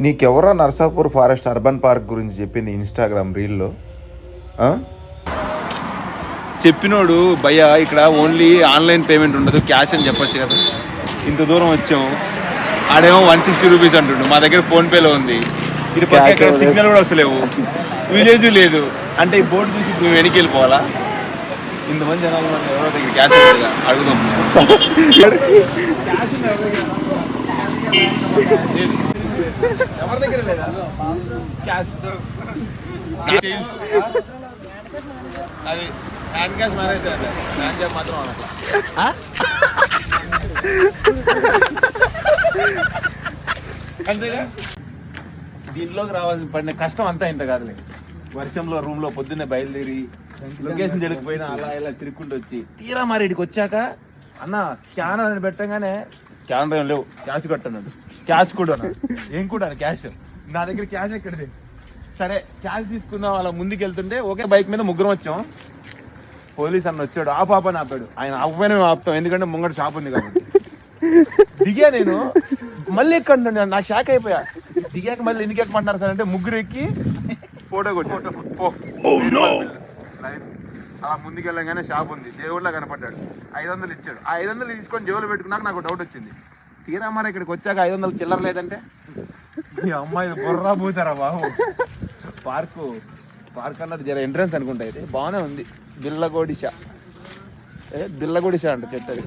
నీకెవరో Narsapur forest urban park గురించి చెప్పింది Instagram రీల్లో? చెప్పినోడు భయ్య ఇక్కడ ఓన్లీ ఆన్లైన్ పేమెంట్ ఉండదు, క్యాష్ అని చెప్పొచ్చు కదా. ఇంత దూరం వచ్చాము, ఆడేమో 160 రూపీస్ అంటుండు, మా దగ్గర ఫోన్పేలో ఉంది. ఇటు పక్క సిగ్నల్ కూడా వస్తలేవు, విలేజ్ లేదు. అంటే ఈ బోర్డు చూసి ఇప్పుడు వెనక్కి వెళ్ళిపోవాలా? ఇంతమంది జనాలు ఎవరో దగ్గర క్యాష్ లేదా అడుగుదాం. ఎవరి దగ్గర లేదా క్యాష్? అది హ్యాండ్ క్యాష్ మేనేజ్ అంటే హ్యాండ్ క్యాష్ మాత్రం అట్లా అంతేగా. దీంట్లోకి రావాల్సిన పడిన కష్టం అంతా ఇంత కాదులే. వర్షంలో రూమ్ లో పొద్దున్నే బయలుదేరి లొకేషన్ తెలియకపోయినా అలా ఇలా తిరుక్కుంటూ వచ్చి తీరా మరి ఇక్కడికి వచ్చాక అన్న స్కానర్ అని పెట్టగానే స్కానర్ ఏం లేవు, క్యాష్ కట్టన్నాడు. క్యాష్ కూడా ఏం కూడా క్యాష్ నా దగ్గర క్యాష్ ఎక్కడిది? సరే క్యాష్ తీసుకున్నాం. అలా ముందుకు వెళ్తుంటే ఒకే బైక్ మీద ముగ్గురం వచ్చాం. పోలీస్ అన్న వచ్చాడు, ఆ పాపని ఆపాడు. ఆయన ఆపైనా మేము ఆపుతాం, ఎందుకంటే ముంగట షాప్ ఉంది కాబట్టి. దిగా నేను మళ్ళీ ఎక్కండి, నాకు షాక్ అయిపోయా. దిగాక మళ్ళీ ఎందుకు ఎక్కమంటున్నారు సార్ అంటే, ముగ్గురు ఎక్కి ఫోటో కొట్టి అలా ముందుకు వెళ్ళగానే షాప్ ఉంది, దేవుళ్ళ కనపడ్డాడు. 500 ఇచ్చాడు. ఆ 500 తీసుకొని జేబులో పెట్టుకున్నాక నాకు డౌట్ వచ్చింది. తీరా మరి ఇక్కడికి వచ్చాక 500 చిల్లర లేదంటే ఈ అమ్మాయి బుర్రా పోతారా బాబు. పార్క్ అన్నది జర ఎంట్రన్స్ అనుకుంటా, అయితే బాగానే ఉంది. బిల్లగోడిషా అంట చెట్టు అది.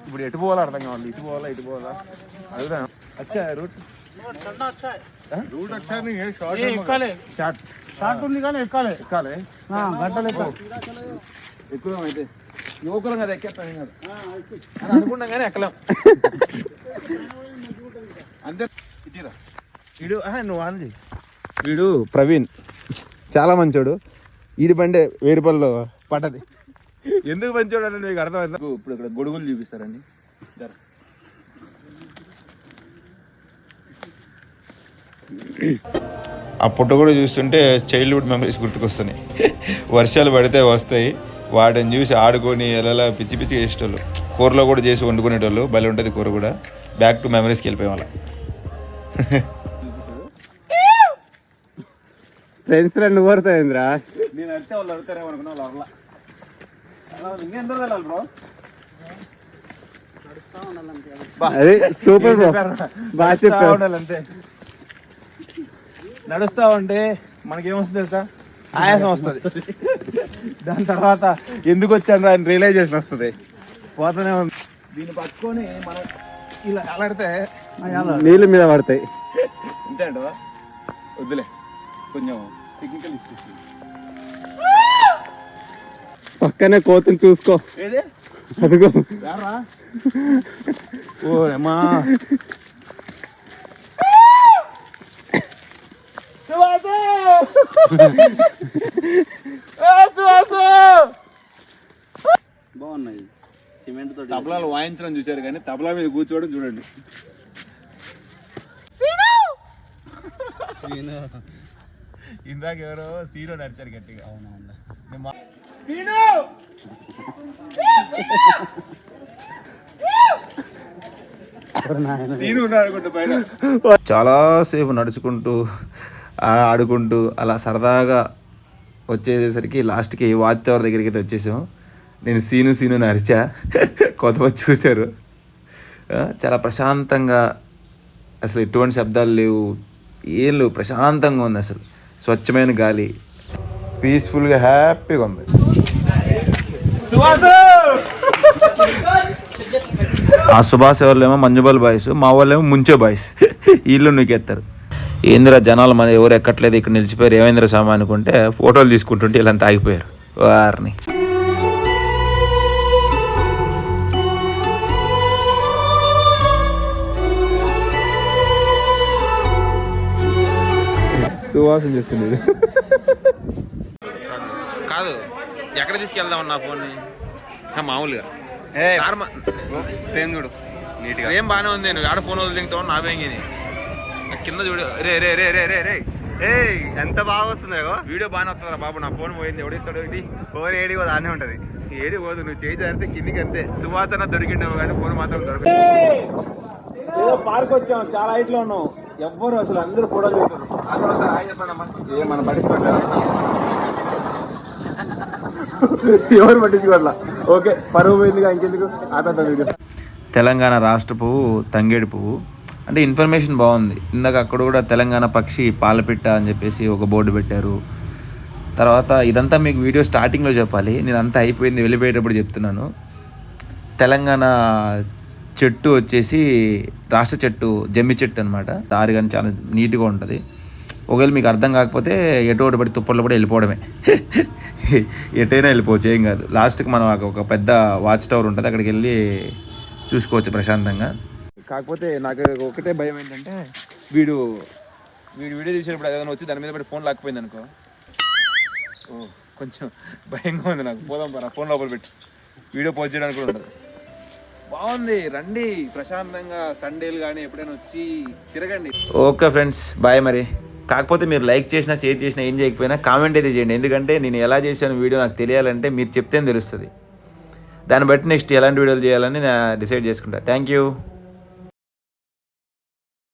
ఇప్పుడు ఎటు పోవాలో అర్థం కావాలి, ఇటు పోవాలా అడుగుదా? అచ్చా రూట్ షార్ట్ ఉంది కానీ ఎక్కాలి గంటలు ఎక్కువ అయితే యువకులం కదా ఎక్కేస్తాం కదా అని అనుకున్నాం కానీ ఎక్కలేం. అంతే. వీడు నువ్వు ఆన్ చేయి. వీడు ప్రవీణ్ చాలా మంచోడు. వీడి బండే 1000 రూపాయలు పడ్డది. ఎందుకు మంచోడు అని మీకు అర్థమైందా? ఇప్పుడు ఇక్కడ గొడుగులు చూపిస్తారండి. ఆ పుట్ట కూడా చూస్తుంటే చైల్డ్హుడ్ మెమరీస్ గుర్తుకొస్తున్నాయి. వర్షాలు పడితే వస్తాయి, వాటిని చూసి ఆడుకొని ఎలా పిచ్చి పిచ్చి చేసేటోళ్ళు. కూరలో కూడా చేసి వండుకునేటోళ్ళు, భలే ఉంటుంది కూర కూడా. బ్యాక్ టు మెమరీస్కి వెళ్ళిపోయాం అలా. ఫ్రెండ్స్ రెండు కోరుతాయింద్రా. నేను అడితే వాళ్ళు అడుగుతారేమో అనుకున్నా, వాళ్ళు అలా ఇంకెంత వెళ్ళాలి బ్రో? అది సూపర్ బ్రో, బాగా చెప్పావు. ఉండాలంతే. నడుస్తా ఉంటే మనకేమొస్తుంది తెలుసా? ఆయాసం వస్తుంది. దాని తర్వాత ఎందుకు వచ్చాను అని రియలైజేషన్ వస్తుంది. పోతూనే ఉంది. దీన్ని పట్టుకొని మనం ఇలా అలాడితే నీళ్ళ మీద పడతాయి. అంతే అంట. వద్దులే, కొంచెం టెక్నికల్ ఇష్యూస్. పక్కనే కోతుని చూసుకో. ఏదే అదిగో రారా. ఓ అమ్మా, బాగున్నాయి. సిమెంట్ తో తబలాలు వాయించడం చూశారు కానీ తబలా మీద కూర్చోవడం చూడండి. ఇందాక ఎవరో సీరో నడిచారు గట్టిగా. చాలాసేపు నడుచుకుంటూ ఆడుకుంటూ అలా సరదాగా వచ్చేసరికి లాస్ట్కి వాచ్ టవర్ దగ్గరికి అయితే వచ్చేసాం. నేను సీను అరిచా, కొంతమంది చూశారు. చాలా ప్రశాంతంగా, అసలు ఎటువంటి శబ్దాలు లేవు, ఏం లేవు, ప్రశాంతంగా ఉంది. అసలు స్వచ్ఛమైన గాలి, పీస్ఫుల్గా హ్యాపీగా ఉంది. ఆ సుభాష్ వాళ్ళేమో మంజుబాల్ బాయ్స్, మా వాళ్ళేమో ముంచే బాయ్స్. వీళ్ళు నీకెత్తారు. ఏందిరా జనాలు మన ఎవరు ఎక్కట్లేదు, ఇక్కడ నిలిచిపోయారు, ఏమైందిరా సామా అనుకుంటే ఫోటోలు తీసుకుంటుంటే ఇలా ఆగిపోయారు వారిని. సువాసన చేస్తుంది. కాదు, ఎక్కడ తీసుకెళ్దాం నా ఫోన్ని? మామూలుగా ఫ్రేమ్ చూడు, నీట్గా ఏం బాగానే ఉంది. నువ్వు ఆడ ఫోన్ వదిలింటావు నా బెంగిని కింద చూడు. రే రే రే రే రే రే ఏ ఎంత బాగా వస్తుంది వీడియో బాగానే వస్తుందా బాబు? నా ఫోన్ పోయింది, ఎవడిస్తాడు? ఫోన్ ఏడి కూడా దానే ఉంటుంది, ఏడి పోదు. నువ్వు చేయి జరిగితే కిందికి అంతే. సువాసన దొరికిండేమో కానీ ఫోన్ మాత్రం దొరకదు. పార్క్ వచ్చాం, చాలా హైట్ లో ఉన్నాం. ఎవ్వరు అసలు అందరూ కూడా చూస్తారు ఏ మనం పట్టించుకోవట్లేదు ఎవరు పట్టించుకోవట్లా ఓకే పరువు పోయిందిగా ఇంకెందుకు ఆపేద్దాం వీడియో. తెలంగాణ రాష్ట్ర పువ్వు తంగేడు పువ్వు అంటే ఇన్ఫర్మేషన్ బాగుంది. ఇందాక అక్కడ కూడా తెలంగాణ పక్షి పాలపిట్ట అని చెప్పేసి ఒక బోర్డు పెట్టారు. తర్వాత ఇదంతా మీకు వీడియో స్టార్టింగ్లో చెప్పాలి, నేను అంతా అయిపోయింది వెళ్ళిపోయేటప్పుడు చెప్తున్నాను. తెలంగాణ చెట్టు వచ్చేసి రాష్ట్ర చెట్టు జమ్మి చెట్టు అనమాట. దారి కానీ చాలా నీట్గా ఉంటుంది. ఒకవేళ మీకు అర్థం కాకపోతే ఎటు పడి తుప్పల్లో కూడా వెళ్ళిపోవడమే. ఎటైనా వెళ్ళిపోవచ్చు, ఏం కాదు. లాస్ట్కి మనం ఒక పెద్ద వాచ్ టవర్ ఉంటుంది, అక్కడికి వెళ్ళి చూసుకోవచ్చు ప్రశాంతంగా. కాకపోతే నాకు ఒకటే భయం ఏంటంటే వీడియో తీసేటప్పుడు ఏదైనా వచ్చి దాని మీద పడి ఫోన్ లాక్కపోయింది అనుకో, కొంచెం భయంగా ఉంది నాకు. పోదాం పరా, ఫోన్ లోపల పెట్టి వీడియో పోస్ట్ చేయడానికి కూడా ఉండదు. బాగుంది, రండి ప్రశాంతంగా సండేలు కానీ ఎప్పుడైనా వచ్చి తిరగండి. Okay friends, bye. మరి కాకపోతే మీరు లైక్ చేసినా షేర్ చేసినా ఏం చేయకపోయినా కామెంట్ అయితే చేయండి. ఎందుకంటే నేను ఎలా చేశాను వీడియో నాకు తెలియాలంటే మీరు చెప్తేనే తెలుస్తుంది. దాన్ని బట్టి నెక్స్ట్ ఎలాంటి వీడియోలు చేయాలని నేను డిసైడ్ చేసుకుంటా. Thank you.